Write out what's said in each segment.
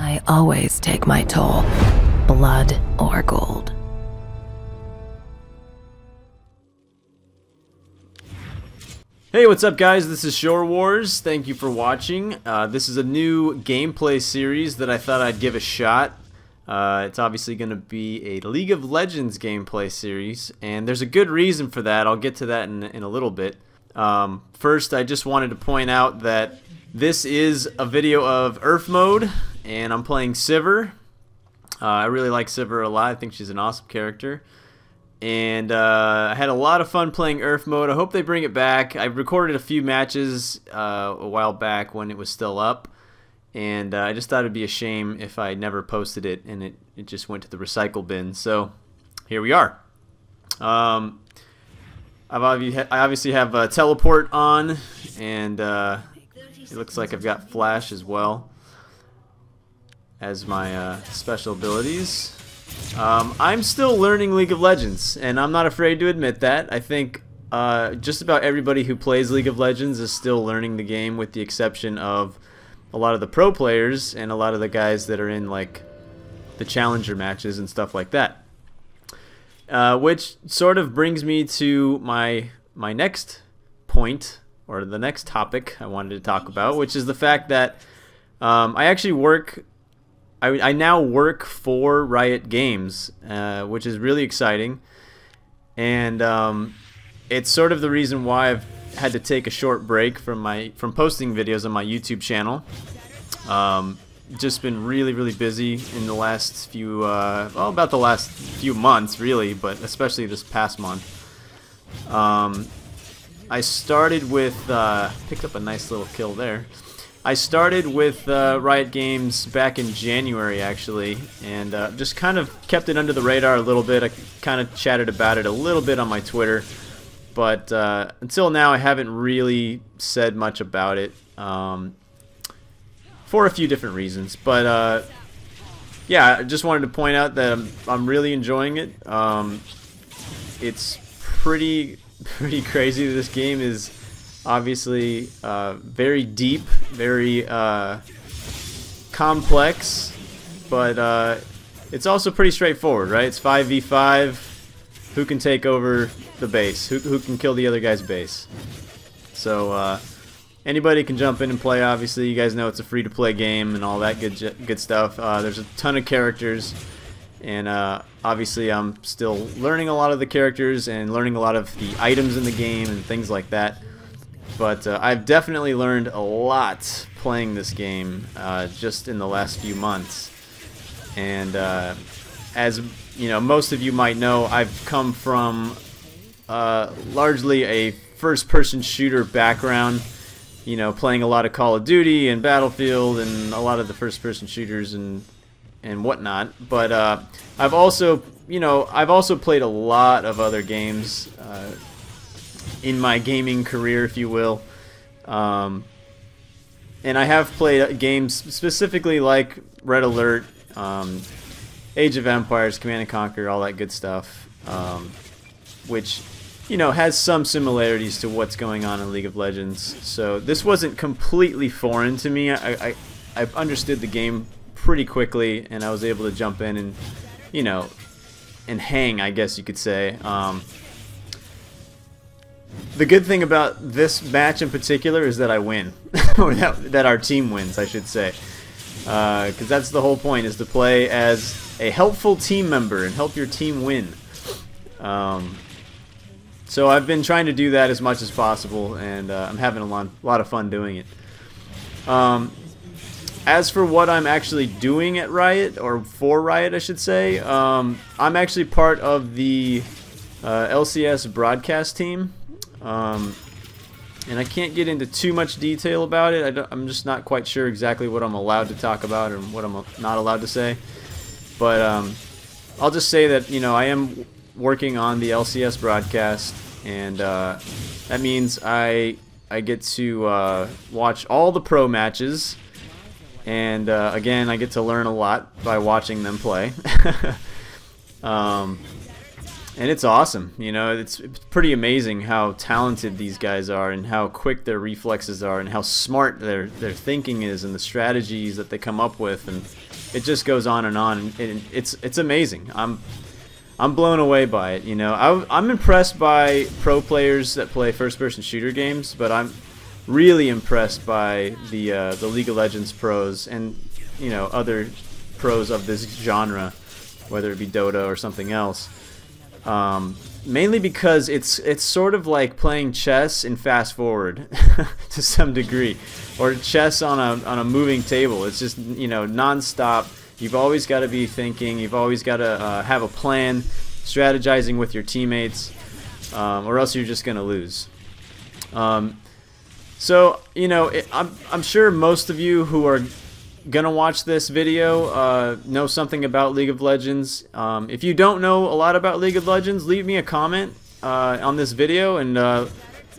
I always take my toll, blood or gold. Hey, what's up guys? This is Shorewarz. Thank you for watching. This is a new gameplay series that I thought I'd give a shot. It's obviously going to be a League of Legends gameplay series, and there's a good reason for that. I'll get to that in a little bit. First, I just wanted to point out that this is a video of Earth mode, and I'm playing SIVIR. I really like SIVIR a lot. I think she's an awesome character. And I had a lot of fun playing Earth mode. I hope they bring it back. I recorded a few matches a while back when it was still up. And I just thought it'd be a shame if I never posted it and it just went to the recycle bin. So here we are. I obviously have teleport on, and it looks like I've got flash as well as my special abilities. I'm still learning League of Legends, and I'm not afraid to admit that. I think just about everybody who plays League of Legends is still learning the game, with the exception of a lot of the pro players and a lot of the guys that are in like the challenger matches and stuff like that. Which sort of brings me to my next point, or the next topic I wanted to talk about, which is the fact that I now work for Riot Games, which is really exciting, and it's sort of the reason why I've had to take a short break from posting videos on my YouTube channel. Just been really busy in the last few well, about the last few months really, but especially this past month. I started with picked up a nice little kill there. I started with Riot Games back in January actually, and just kind of kept it under the radar a little bit. I kind of chatted about it a little bit on my Twitter, but until now I haven't really said much about it, for a few different reasons. But yeah, I just wanted to point out that I'm really enjoying it. It's pretty crazy. This game is obviously very deep, very complex, but it's also pretty straightforward, right? It's 5v5. Who can take over the base? Who can kill the other guy's base? So anybody can jump in and play. Obviously, you guys know it's a free-to-play game and all that good stuff. There's a ton of characters, and obviously I'm still learning a lot of the characters and learning a lot of the items in the game and things like that. But I've definitely learned a lot playing this game just in the last few months. And as you know, most of you might know, I've come from largely a first-person shooter background. You know, playing a lot of Call of Duty and Battlefield and a lot of the first-person shooters and whatnot. But I've also played a lot of other games in my gaming career, if you will, and I have played games specifically like Red Alert, Age of Empires, Command & Conquer, all that good stuff, which, you know, has some similarities to what's going on in League of Legends. So this wasn't completely foreign to me. I understood the game pretty quickly, and I was able to jump in and, you know, and hang, I guess you could say. The good thing about this match in particular is that I win, or that our team wins, I should say, because that's the whole point, is to play as a helpful team member and help your team win. So I've been trying to do that as much as possible, and I'm having a lot of fun doing it. As for what I'm actually doing at Riot, or for Riot I should say, I'm actually part of the LCS broadcast team. And I can't get into too much detail about it. I'm just not quite sure exactly what I'm allowed to talk about and what I'm not allowed to say. But I'll just say that, you know, I am working on the LCS broadcast, and that means I get to watch all the pro matches, and again, I get to learn a lot by watching them play. And it's awesome, you know. It's pretty amazing how talented these guys are, and how quick their reflexes are, and how smart their thinking is, and the strategies that they come up with, and it just goes on, and it's amazing. I'm blown away by it, you know. I'm impressed by pro players that play first-person shooter games, but I'm really impressed by the League of Legends pros, and you know, other pros of this genre, whether it be Dota or something else. Mainly because it's sort of like playing chess in fast forward to some degree, or chess on a moving table. It's just, you know, non-stop. You've always got to be thinking. You've always got to have a plan, strategizing with your teammates, or else you're just gonna lose. So you know, I'm sure most of you who are gonna watch this video know something about League of Legends. If you don't know a lot about League of Legends, leave me a comment on this video, and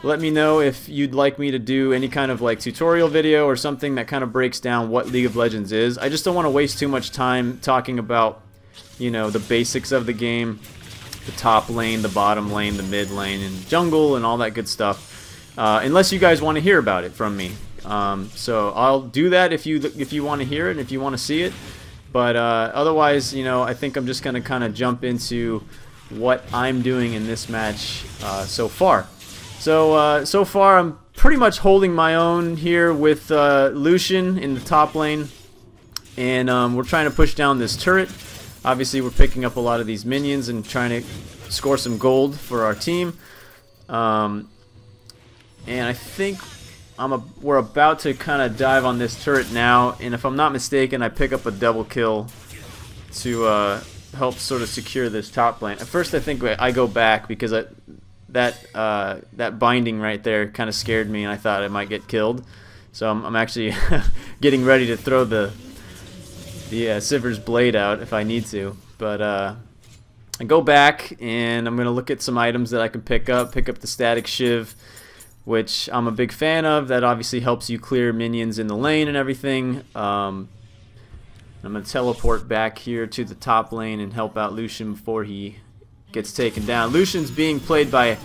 let me know if you'd like me to do any kind of like tutorial video or something that kind of breaks down what League of Legends is. I just don't want to waste too much time talking about, you know, the basics of the game, the top lane, the bottom lane, the mid lane, and jungle, and all that good stuff, unless you guys want to hear about it from me. So I'll do that if you want to hear it and if you want to see it, but otherwise, you know, I think I'm just gonna kind of jump into what I'm doing in this match so far. So far I'm pretty much holding my own here with Lucian in the top lane, and we're trying to push down this turret. Obviously we're picking up a lot of these minions and trying to score some gold for our team, and I think we're about to kind of dive on this turret now, and if I'm not mistaken, I pick up a double kill to help sort of secure this top lane. At first I think I go back because that binding right there kind of scared me, and I thought I might get killed. So I'm actually getting ready to throw the SIVIR's blade out if I need to. But I go back, and I'm going to look at some items that I can pick up the static shiv, which I'm a big fan of. That obviously helps you clear minions in the lane and everything. I'm going to teleport back here to the top lane and help out Lucian before he gets taken down. Lucian's being played by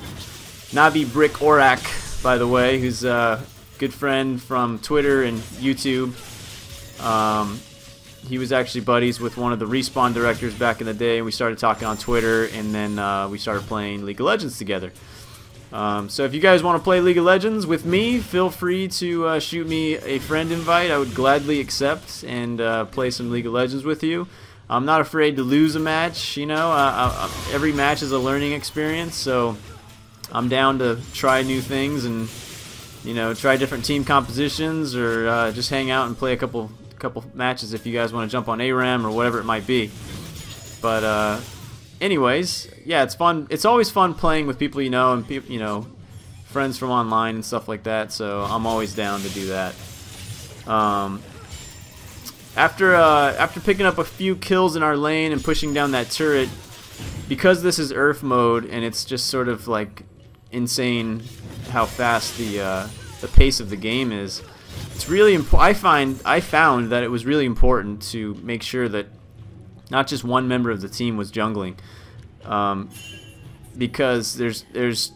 Navi Brick Orak, by the way, who's a good friend from Twitter and YouTube. He was actually buddies with one of the Respawn directors back in the day, and we started talking on Twitter, and then we started playing League of Legends together. So if you guys want to play League of Legends with me, feel free to shoot me a friend invite. I would gladly accept and play some League of Legends with you. I'm not afraid to lose a match, you know. Every match is a learning experience, so I'm down to try new things and, you know, try different team compositions, or just hang out and play a couple matches if you guys want to jump on ARAM or whatever it might be. But anyways, yeah, it's fun. It's always fun playing with people you know, and you know, friends from online and stuff like that. So I'm always down to do that. After picking up a few kills in our lane and pushing down that turret, because this is Earth mode and it's just sort of like insane how fast the pace of the game is. It's really important. I found that it was really important to make sure that not just one member of the team was jungling, because there's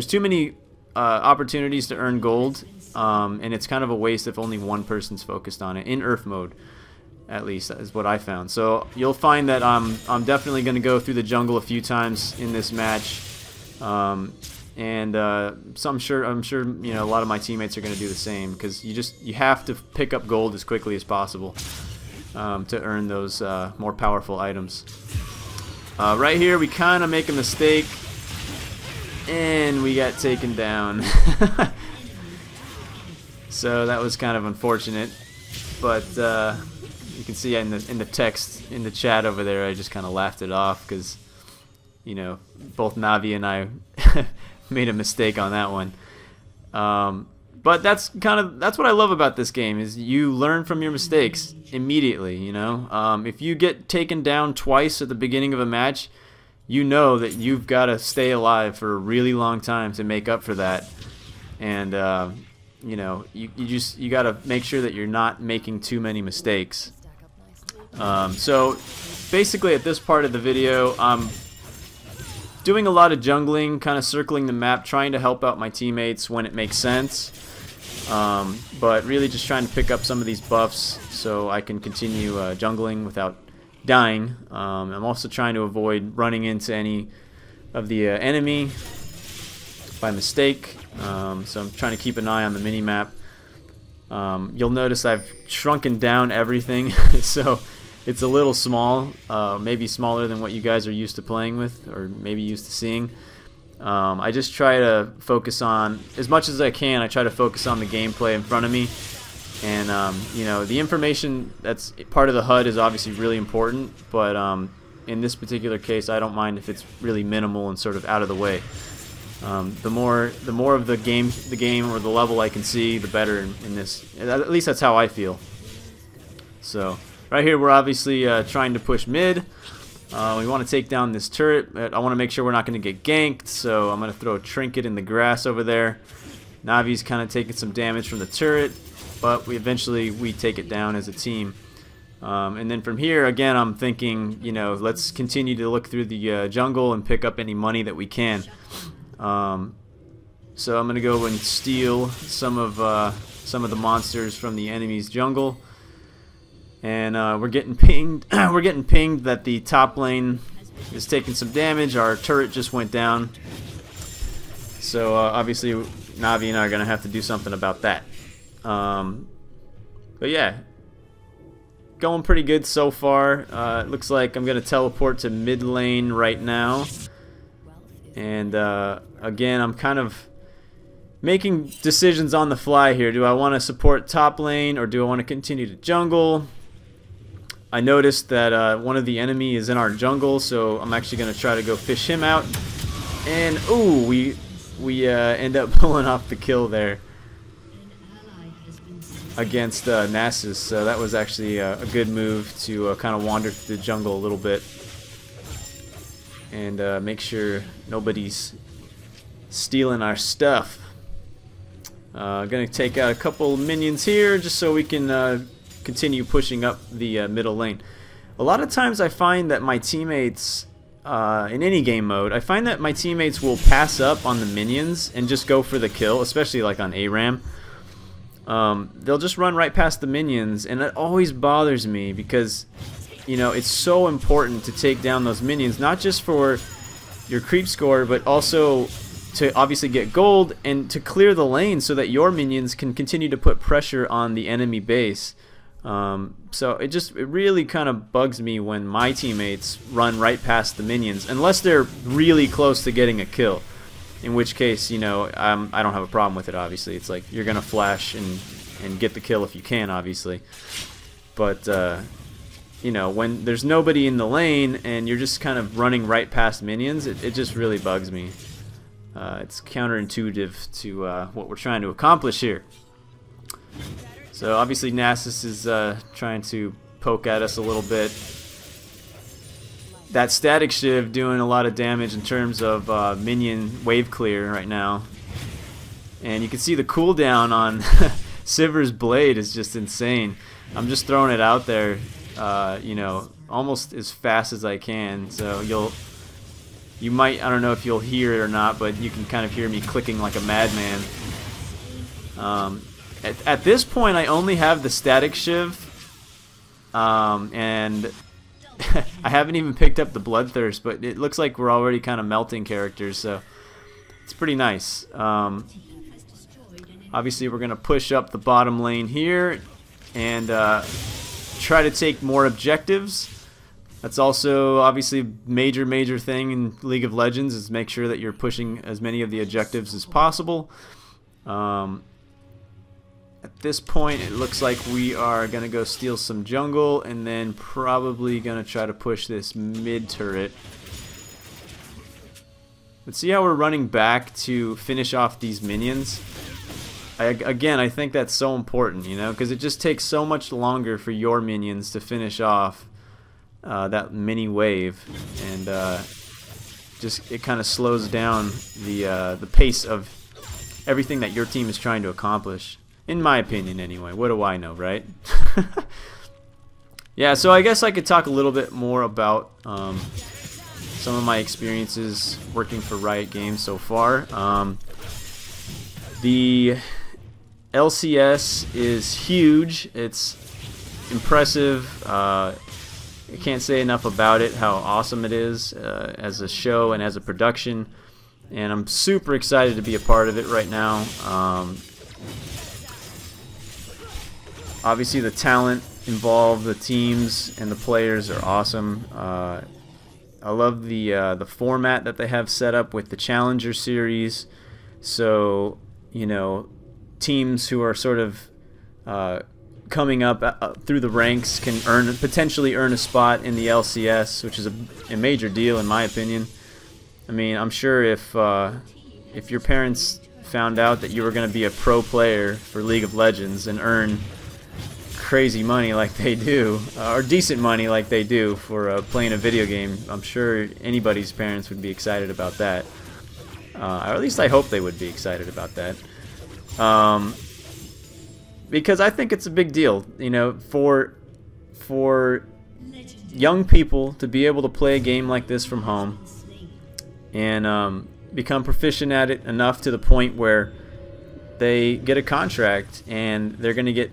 too many opportunities to earn gold, and it's kind of a waste if only one person's focused on it in Earth mode. At least that is what I found. So you'll find that I'm definitely going to go through the jungle a few times in this match, and so I'm sure you know a lot of my teammates are going to do the same, because you have to pick up gold as quickly as possible to earn those more powerful items. Right here we kind of make a mistake, and we got taken down. So that was kind of unfortunate, but you can see in the text in the chat over there, I just kind of laughed it off because, you know, both Navi and I made a mistake on that one. But that's what I love about this game, is you learn from your mistakes immediately. You know, if you get taken down twice at the beginning of a match, you know that you've got to stay alive for a really long time to make up for that, and you know, you got to make sure that you're not making too many mistakes. So basically at this part of the video, doing a lot of jungling, kind of circling the map, trying to help out my teammates when it makes sense. But really just trying to pick up some of these buffs so I can continue jungling without dying. I'm also trying to avoid running into any of the enemy by mistake. So I'm trying to keep an eye on the mini-map. You'll notice I've shrunken down everything, so it's a little small, maybe smaller than what you guys are used to playing with, or maybe used to seeing. I just try to focus on, as much as I can, I try to focus on the gameplay in front of me. And, you know, the information that's part of the HUD is obviously really important, but in this particular case, I don't mind if it's really minimal and sort of out of the way. The more of the game or the level I can see, the better in this. At least that's how I feel. So right here, we're obviously trying to push mid. We want to take down this turret. I want to make sure we're not going to get ganked, so I'm going to throw a trinket in the grass over there. Navi's kind of taking some damage from the turret, but we take it down as a team. And then from here, again, I'm thinking, you know, let's continue to look through the jungle and pick up any money that we can. So I'm gonna go and steal some of the monsters from the enemy's jungle, and we're getting pinged. We're getting pinged that the top lane is taking some damage. Our turret just went down, so obviously Navi and I are gonna have to do something about that. But yeah, going pretty good so far. It looks like I'm gonna teleport to mid lane right now. And again, I'm kind of making decisions on the fly here. Do I want to support top lane, or do I want to continue to jungle? I noticed that one of the enemy is in our jungle, so I'm actually going to try to go fish him out. And ooh, we end up pulling off the kill there against Nasus. So that was actually a good move to kind of wander through the jungle a little bit and make sure nobody's stealing our stuff. Gonna take out a couple minions here just so we can continue pushing up the middle lane. A lot of times I find that my teammates, in any game mode, I find that my teammates will pass up on the minions and just go for the kill, especially like on ARAM. They'll just run right past the minions, and it always bothers me because, you know, it's so important to take down those minions, not just for your creep score, but also to obviously get gold and to clear the lane so that your minions can continue to put pressure on the enemy base. So it really kind of bugs me when my teammates run right past the minions, unless they're really close to getting a kill, in which case, you know, I don't have a problem with it. Obviously, it's like you're gonna flash and get the kill if you can, obviously. But you know, when there's nobody in the lane and you're just kind of running right past minions, it just really bugs me. It's counterintuitive to what we're trying to accomplish here. So obviously Nasus is trying to poke at us a little bit. That static shiv doing a lot of damage in terms of minion wave clear right now. And you can see the cooldown on SIVIR's blade is just insane. I'm just throwing it out there, you know, almost as fast as I can. So you might, I don't know if you'll hear it or not, but you can kind of hear me clicking like a madman. At this point, I only have the static shiv, and I haven't even picked up the bloodthirst, but it looks like we're already kind of melting characters, so it's pretty nice. Obviously, we're going to push up the bottom lane here and try to take more objectives. That's also obviously a major thing in League of Legends, is make sure that you're pushing as many of the objectives as possible. At this point, it looks like we are going to go steal some jungle and then probably going to try to push this mid turret. Let's see how we're running back to finish off these minions. Again, I think that's so important, you know, because it just takes so much longer for your minions to finish off that mini wave, and just it kind of slows down the pace of everything that your team is trying to accomplish. In my opinion, anyway. What do I know, right? Yeah, so I guess I could talk a little bit more about some of my experiences working for Riot Games so far. The LCS is huge. It's impressive. I can't say enough about it, how awesome it is as a show and as a production. And I'm super excited to be a part of it right now. Obviously the talent involved, the teams and the players are awesome. I love the format that they have set up with the Challenger Series. So, you know, teams who are sort of coming up through the ranks can potentially earn a spot in the LCS, which is a major deal in my opinion. I mean, I'm sure if your parents found out that you were going to be a pro player for League of Legends and earn crazy money like they do, or decent money like they do for playing a video game, I'm sure anybody's parents would be excited about that. Or at least I hope they would be excited about that. Because I think it's a big deal, you know, for young people to be able to play a game like this from home and become proficient at it enough to the point where they get a contract and they're going to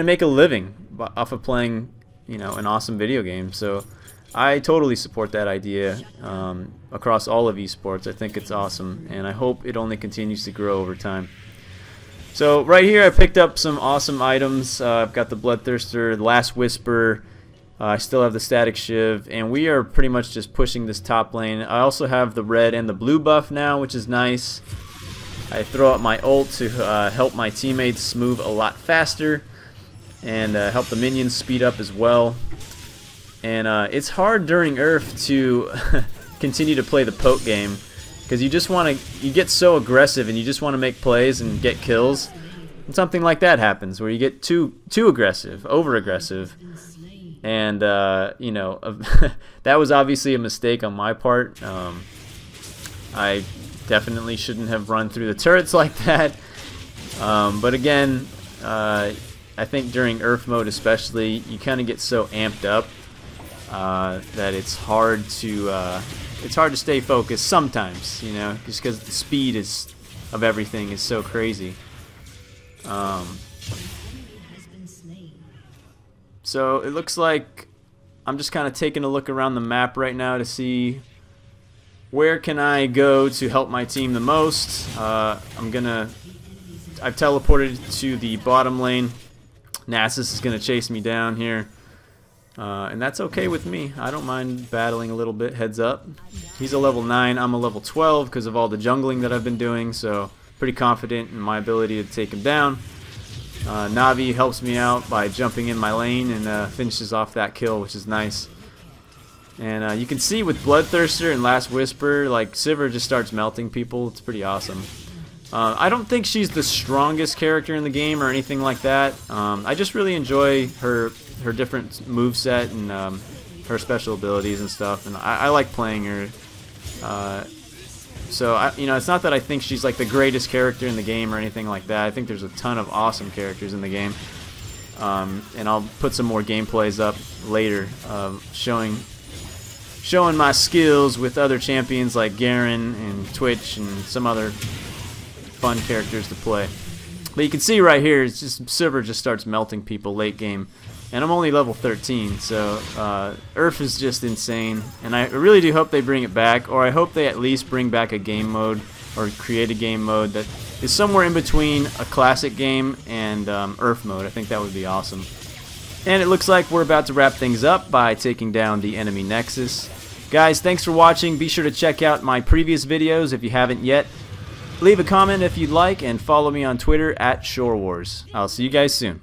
make a living off of playing, you know, an awesome video game. So I totally support that idea across all of esports. I think it's awesome, and I hope it only continues to grow over time. So right here I picked up some awesome items. I've got the Bloodthirster, the Last Whisper, I still have the Static Shiv, and we are pretty much just pushing this top lane. I also have the red and the blue buff now, which is nice. I throw out my ult to help my teammates move a lot faster and help the minions speed up as well. And it's hard during URF to continue to play the poke game, because you get so aggressive and you just want to make plays and get kills, and something like that happens where you get too aggressive, over aggressive, and you know, that was obviously a mistake on my part. I definitely shouldn't have run through the turrets like that, but again, I think during URF mode especially, you kind of get so amped up that it's hard to stay focused sometimes, you know, just because the speed of everything is so crazy. So it looks like I'm just kind of taking a look around the map right now to see where can I go to help my team the most. I've teleported to the bottom lane. Nasus is going to chase me down here. And that's okay with me. I don't mind battling a little bit, heads up. He's a level 9, I'm a level 12 because of all the jungling that I've been doing, so pretty confident in my ability to take him down. Navi helps me out by jumping in my lane and finishes off that kill, which is nice. And you can see with Bloodthirster and Last Whisper, like, SIVIR just starts melting people. It's pretty awesome. I don't think she's the strongest character in the game or anything like that. I just really enjoy her different moveset and her special abilities and stuff, and I like playing her. So you know, it's not that I think she's like the greatest character in the game or anything like that. I think there's a ton of awesome characters in the game, and I'll put some more gameplays up later, showing my skills with other champions like Garen and Twitch and some other fun characters to play. But you can see right here, it's just SIVIR just starts melting people late game. And I'm only level 13, so URF is just insane. And I really do hope they bring it back, or I hope they at least bring back a game mode, or create a game mode that is somewhere in between a classic game and URF mode. I think that would be awesome. And it looks like we're about to wrap things up by taking down the enemy Nexus. Guys, thanks for watching. Be sure to check out my previous videos if you haven't yet. Leave a comment if you'd like, and follow me on Twitter at Shorewarz. I'll see you guys soon.